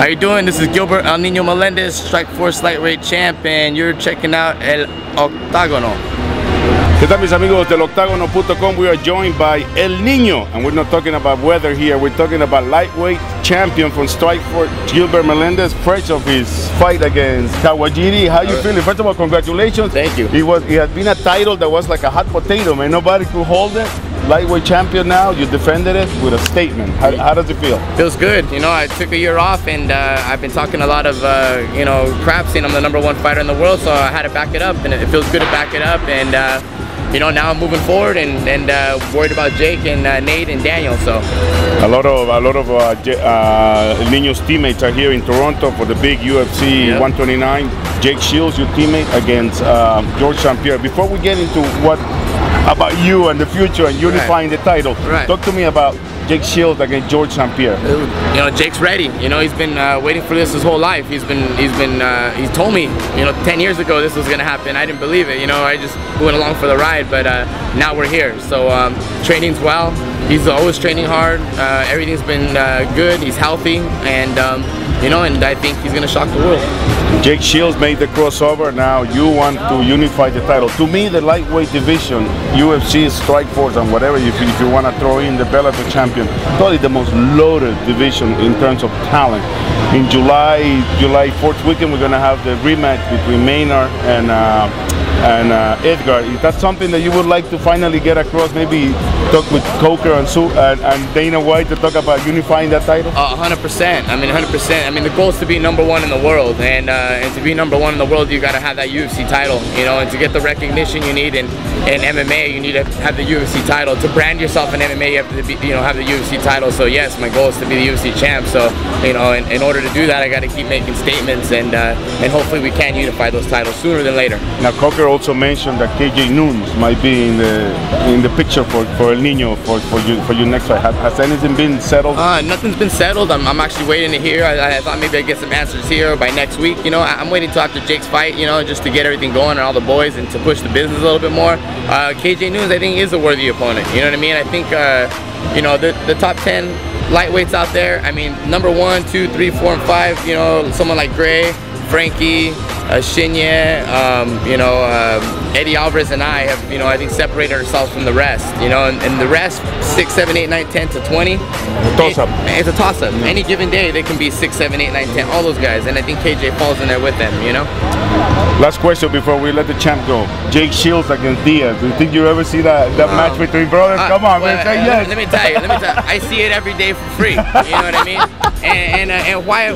How you doing? This is Gilbert, El Nino Meléndez, Strikeforce Lightweight Champ, and you're checking out El Octágono. ¿Qué tal, mis amigos del octágono.com? We are joined by El Nino, and we're not talking about weather here. We're talking about lightweight champion from Strikeforce, Gilbert Melendez, fresh of his fight against Kawajiri. How you feeling? First of all, congratulations. Thank you. It had been a title that was like a hot potato, man. Nobody could hold it. Lightweight champion now. You defended it with a statement. How does it feel? Feels good. You know, I took a year off, and I've been talking a lot of you know, crap, saying I'm the #1 fighter in the world, so I had to back it up, and it feels good to back it up. And you know, now I'm moving forward and worried about Jake and Nate and Daniel. So a lot of Nino's teammates are here in Toronto for the big UFC 129. Jake Shields, your teammate, against George St. Pierre. Before we get into what about you and the future and unifying the title, talk to me about Jake Shields against George St. Pierre. You know, Jake's ready. You know, he's been waiting for this his whole life. He's told me, you know, 10 years ago this was gonna happen. I didn't believe it. You know, I just went along for the ride. But now we're here. So training's well. He's always training hard. Everything's been good. He's healthy, and you know, and I think he's gonna shock the world. Jake Shields made the crossover. Now you want to unify the title. To me, the lightweight division, UFC, Strikeforce, and whatever, if you want to throw in the Bellator champion, probably the most loaded division in terms of talent. In July 4th weekend, we're going to have the rematch between Maynard and Edgar. Is that something that you would like to finally get across? Maybe talk with Coker and Dana White to talk about unifying that title? 100%. I mean, 100%. I mean, the goal is to be #1 in the world, and to be #1 in the world, you got to have that UFC title, you know, and to get the recognition you need in MMA, you need to have the UFC title. To brand yourself in MMA, you have to be, you know, have the UFC title. So yes, my goal is to be the UFC champ. So, you know, in order to do that, I got to keep making statements, and hopefully we can unify those titles sooner than later. Now, Coker also mentioned that KJ Nunes might be in the picture for El Nino for your next fight. Has anything been settled? Nothing's been settled. I'm actually waiting to hear. I thought maybe I'd get some answers here by next week. You know, I'm waiting till after Jake's fight, you know, just to get everything going and all the boys and to push the business a little bit more. KJ Nunes, I think, is a worthy opponent. You know what I mean? I think, you know, the top 10 lightweights out there, I mean, #1, 2, 3, 4, and 5, you know, someone like Gray, Frankie, Shinya, you know, Eddie Alvarez and I have, you know, I think separated ourselves from the rest, you know, and the rest, 6, 7, 8, 9, 10 to 20. Toss-up. It's a toss-up. Yeah. Any given day, they can be 6, 7, 8, 9, 10, all those guys, and I think KJ falls in there with them, you know? Last question before we let the champ go. Jake Shields against Diaz. Do you think you ever see that match between brothers? Come on, man, say yes. Let me tell you, I see it every day for free. You know what I mean? And why?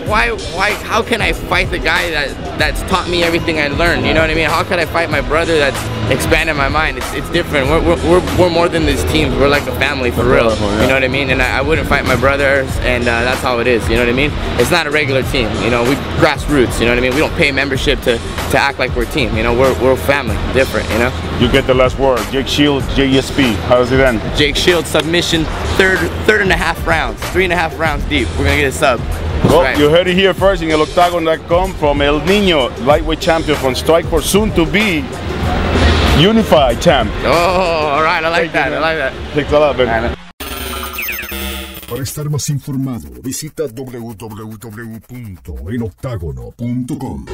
How can I fight the guy that's taught me everything I learned? You know what I mean? How can I fight my brother that's expanded my mind? It's different. We're more than these teams. We're like a family for real. You know what I mean? And I wouldn't fight my brothers, and that's how it is. You know what I mean? It's not a regular team. You know, we grassroots. You know what I mean? We don't pay membership to act like we're a team. You know, we're a family, different. You know. You get the last word. Jake Shields, JSP. How does it end? Jake Shields submission, third and a half rounds, 3.5 rounds deep. We're gonna get a sub. Well, you heard it here first in eloctagon.com from El Nino, lightweight champion from Strikeforce, soon to be unified champ. Oh, all right. I like that. I like that. Thanks a lot, man. Para estar más informado, visita www.enoctagono.com.